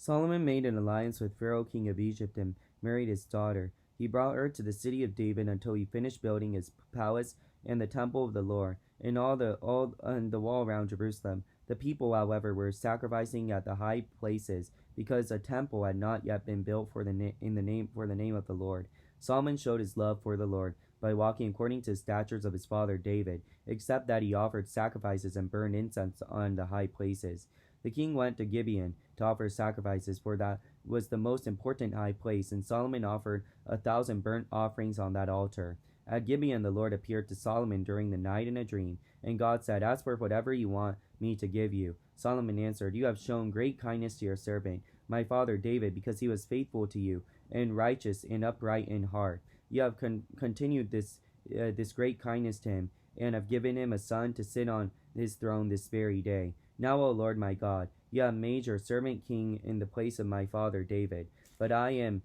Solomon made an alliance with Pharaoh, king of Egypt, and married his daughter. He brought her to the city of David until he finished building his palace and the temple of the Lord, and all the wall around Jerusalem. The people, however, were sacrificing at the high places because a temple had not yet been built for the name of the Lord. Solomon showed his love for the Lord by walking according to the statutes of his father David, except that he offered sacrifices and burned incense on the high places. The king went to Gibeon to offer sacrifices, for that was the most important high place, and Solomon offered 1,000 burnt offerings on that altar. At Gibeon the Lord appeared to Solomon during the night in a dream, and God said, "Ask for whatever you want me to give you." Solomon answered, "You have shown great kindness to your servant, my father David, because he was faithful to you, and righteous and upright in heart. You have continued this great kindness to him, and have given him a son to sit on his throne this very day. Now, O Lord my God, you have made your servant king in the place of my father David, but I am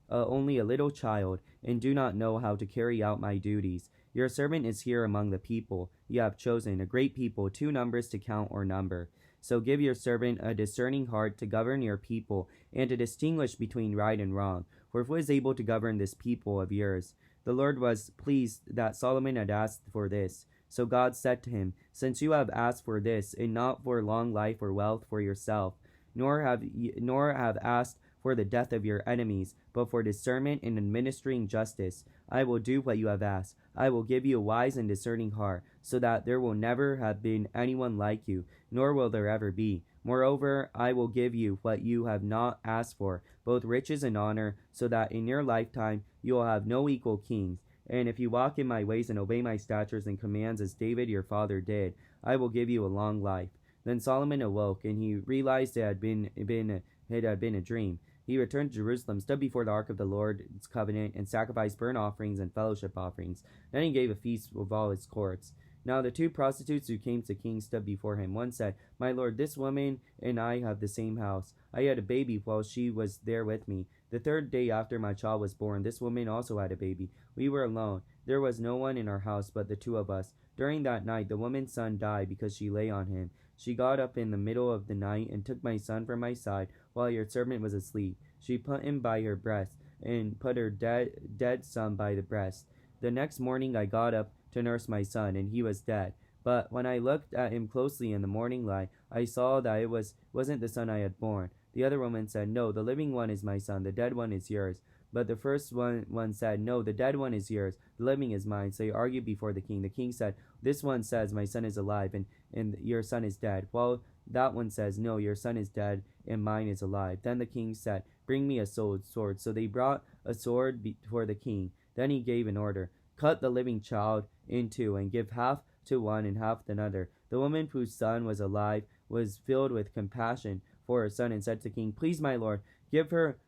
only a little child, and do not know how to carry out my duties. Your servant is here among the people you have chosen, a great people, too numerous to count or number. So give your servant a discerning heart to govern your people, and to distinguish between right and wrong. For who is able to govern this people of yours?" The Lord was pleased that Solomon had asked for this. So God said to him, "Since you have asked for this, and not for long life or wealth for yourself, nor have asked for the death of your enemies, but for discernment in administering justice, I will do what you have asked. I will give you a wise and discerning heart, so that there will never have been anyone like you, nor will there ever be. Moreover, I will give you what you have not asked for, both riches and honor, so that in your lifetime you will have no equal kings. And if you walk in my ways and obey my statutes and commands as David your father did, I will give you a long life." Then Solomon awoke, and he realized it had been a dream. He returned to Jerusalem, stood before the ark of the Lord's covenant, and sacrificed burnt offerings and fellowship offerings. Then he gave a feast of all his courts. Now the two prostitutes who came to the king stood before him. One said, "My lord, this woman and I have the same house. I had a baby while she was there with me. The third day after my child was born, this woman also had a baby. We were alone. There was no one in our house but the two of us. During that night, the woman's son died because she lay on him. She got up in the middle of the night and took my son from my side while your servant was asleep. She put him by her breast and put her dead son by the breast. The next morning I got up to nurse my son, and he was dead. But when I looked at him closely in the morning light, I saw that it wasn't the son I had born." The other woman said, "No, the living one is my son, the dead one is yours." But the first one said, "No, the dead one is yours, the living is mine." So he argued before the king. The king said, "This one says, my son is alive, and your son is dead, while that one says, no, your son is dead, and mine is alive." Then the king said, "Bring me a sword." So they brought a sword before the king. Then he gave an order, "Cut the living child in two, and give half to one and half to another." The woman whose son was alive was filled with compassion for her son, and said to the king, "Please, my lord, give her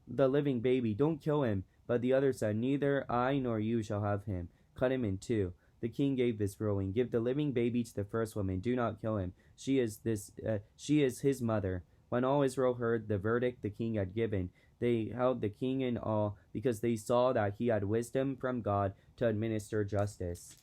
the living baby. Don't kill him." But the other said, "Neither I nor you shall have him. Cut him in two." The king gave this ruling, "Give the living baby to the first woman. Do not kill him. She is his mother." When all Israel heard the verdict the king had given, they held the king in awe, because they saw that he had wisdom from God to administer justice.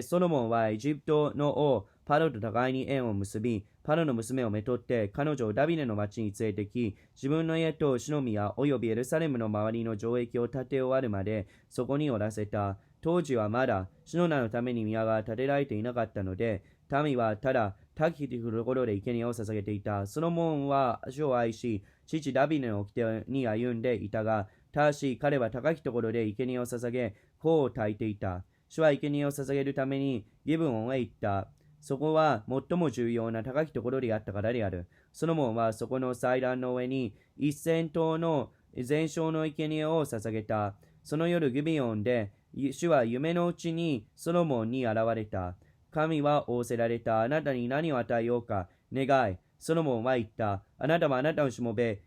ソロモンはエジプトの王パロと互いに縁を結び、パロの娘をめとって彼女をダビデの町に連れてき、自分の家とシノ宮およびエルサレムの周りの城壁を建て終わるまでそこにおらせた。当時はまだシノナのために宮が建てられていなかったので、民はただ高きところで生贄を捧げていた。ソロモンは主を愛し、父ダビデの掟に歩んでいたが、ただし彼は高きところで生贄を捧げ、香を焚いていた。主は生贄を捧げるためにギブオンへ行った。そこは最も重要な高きところであったからである。ソロモンはそこの祭壇の上に1000頭の全焼の生贄を捧げた。その夜ギビオンで主は夢のうちにソロモンに現れた。神は仰せられた。あなたに何を与えようか願い。ソロモンは言った。あなたはあなたのしもべ、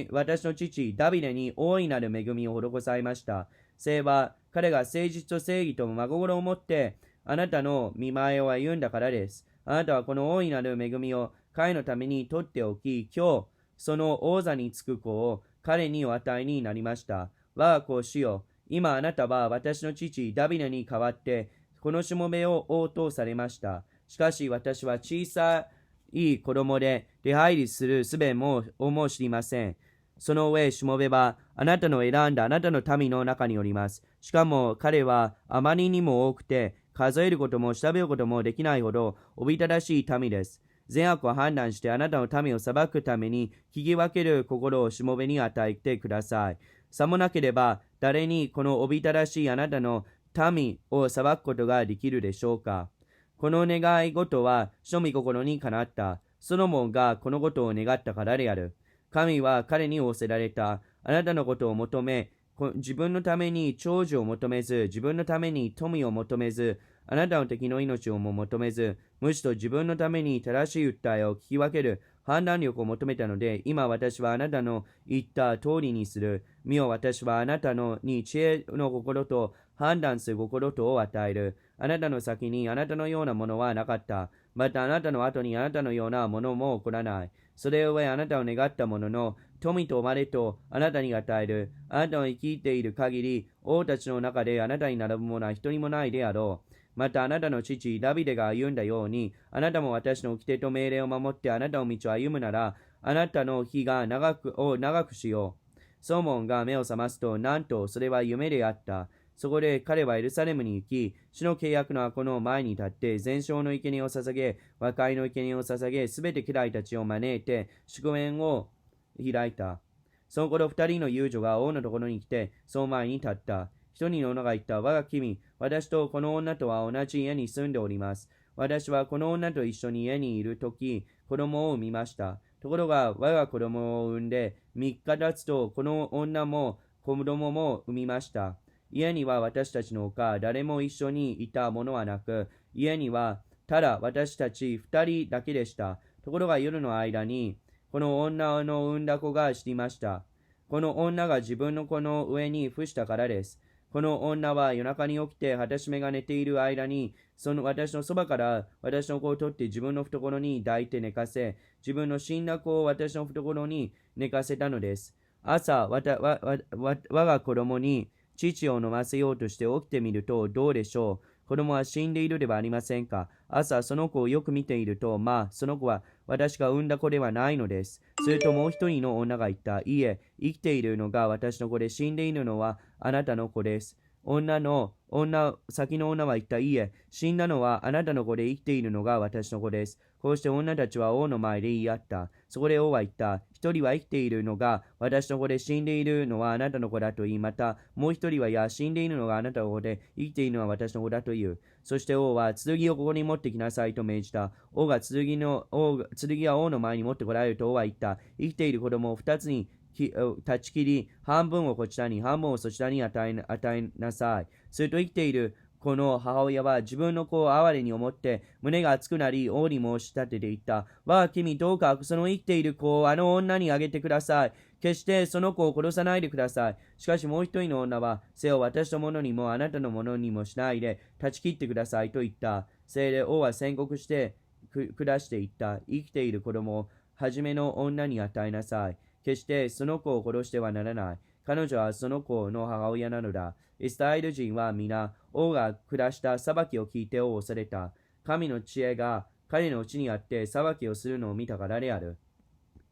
私の父ダビデに大いなる恵みを施されました。それは彼が誠実と正義と真心を持ってあなたの見前を歩んだからです。あなたはこの大いなる恵みを彼のために取っておき、今日その王座につく子を彼にお与えになりました。我が子主よ、今あなたは私の父ダビデに代わってこのしもべを王とされました。しかし私は小さいい子供で出入りする術も知りません。その上、しもべはあなたの選んだあなたの民の中におります。しかも彼はあまりにも多くて、数えることも調べることもできないほどおびただしい民です。善悪を判断してあなたの民を裁くために聞き分ける心をしもべに与えてください。さもなければ誰にこのおびただしいあなたの民を裁くことができるでしょうか。この願い事は主の御心にかなった。ソロモンがこのことを願ったからである。神は彼に仰せられた。あなたのことを求め、自分のために長寿を求めず、自分のために富を求めず、あなたの敵の命をも求めず、むしろ自分のために正しい訴えを聞き分ける判断力を求めたので、今私はあなたの言った通りにする。見よ、私はあなたに知恵の心と判断する心とを与える。あなたの先にあなたのようなものはなかった。またあなたの後にあなたのようなものも起こらない。それをあなたを願ったものの、富と生れとあなたに与える。あなたの生きている限り、王たちの中であなたに並ぶ者は一人もないであろう。またあなたの父ダビデが歩んだように、あなたも私の掟と命令を守ってあなたの道を歩むなら、あなたの日が長くしよう。ソロモンが目を覚ますと、なんとそれは夢であった。そこで彼はエルサレムに行き、主の契約の箱の前に立って、全焼の生贄を捧げ、和解の生贄を捧げ、すべて家来たちを招いて、祝宴を開いた。その頃二人の遊女が王のところに来て、その前に立った。一人の女が言った。我が君、私とこの女とは同じ家に住んでおります。私はこの女と一緒に家にいるとき、子供を産みました。ところが、我が子供を産んで、3日経つと、この女も子供も産みました。家には私たちのほか、誰も一緒にいたものはなく、家にはただ私たち2人だけでした。ところが夜の間に、この女の産んだ子が知りました。この女が自分の子の上に伏したからです。この女は夜中に起きて、果たしめが寝ている間に、私のそばから私の子を取って自分の懐に抱いて寝かせ、自分の死んだ子を私の懐に寝かせたのです。朝、我が子供に乳を飲ませようとして起きてみるとどうでしょう。子供は死んでいるではありませんか。朝その子をよく見ていると、その子は私が産んだ子ではないのです。するともう一人の女が言った。いいえ、生きているのが私の子で、死んでいるのはあなたの子です。先の女は言った。いいえ、死んだのはあなたの子で、生きているのが私の子です。こうして女たちは王の前で言い合った。そこで王は言った。一人は生きているのが私の子で、死んでいるのはあなたの子だと言い、またもう一人は、いや、死んでいるのがあなたの子で、生きているのは私の子だと言う。そして王は、剣をここに持ってきなさいと命じた。剣は王の前に持ってこられると王は言った。生きている子供を二つに断ち切り、半分をこちらに、半分をそちらに与えなさい。すると生きているこの母親は自分の子を哀れに思って胸が熱くなり、王に申し立てていった。我が君、どうかその生きている子をあの女にあげてください。決してその子を殺さないでください。しかしもう一人の女は、せよ、私のものにもあなたのものにもしないで断ち切ってくださいと言った。それで王は宣告して下していった。生きている子供を初めの女に与えなさい。決してその子を殺してはならない。彼女はその子の母親なのだ。イスラエル人は皆、王が下した裁きを聞いて王を恐れた。神の知恵が彼のうちにあって裁きをするのを見たからである。